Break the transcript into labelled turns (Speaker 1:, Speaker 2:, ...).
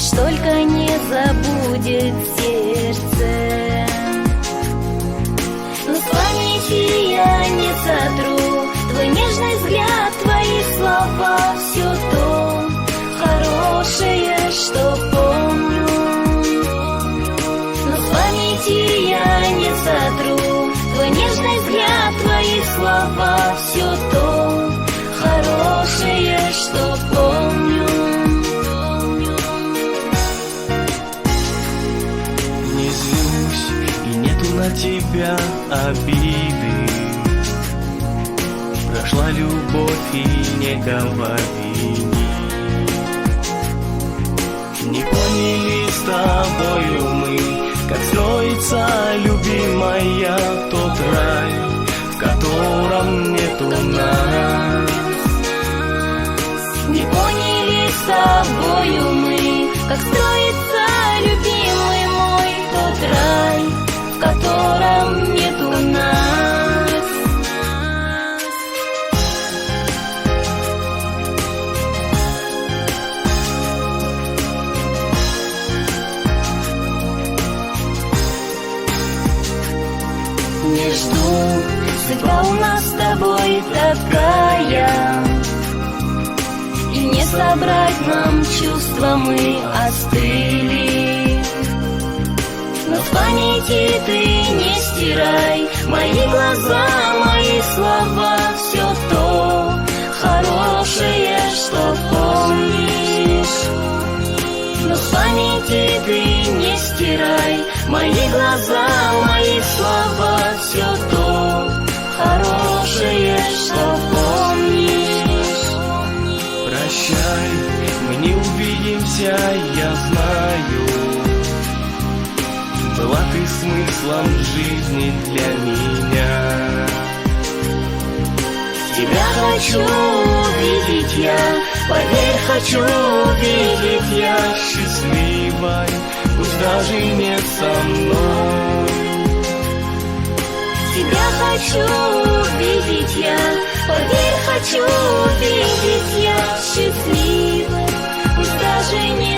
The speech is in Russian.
Speaker 1: лишь только не забудет сердце. Но с памяти я не сотру твой нежный взгляд, твои слова, все то хорошее, что помню. Но с памяти я не сотру твой нежный взгляд, твои слова, все то хорошее, что помню.
Speaker 2: Не злюсь, и нету на тебя обиды. Прошла любовь, и не говори. Не поняли с тобою мы, как строится, любимая, тот рай, в котором нету нас.
Speaker 1: Не поняли с тобою мы, как строится, любимый мой, тот рай, в котором нету нас. Не жду, судьба у нас с тобой такая, и не собрать нам чувства, мы остыли. Но в памяти ты не стирай мои глаза, мои слова, все то хорошее, что помнишь. Но в памяти ты не стирай мои глаза, мои слова, все то хорошее, что помнишь.
Speaker 2: Прощай, мы не увидимся, я знаю. Была ты смыслом жизни для меня.
Speaker 1: Тебя хочу увидеть я, поверь, хочу увидеть я
Speaker 2: Счастливой, пусть даже не со мной.
Speaker 1: Тебя хочу увидеть я, поверь, хочу увидеть я счастливой, пусть даже не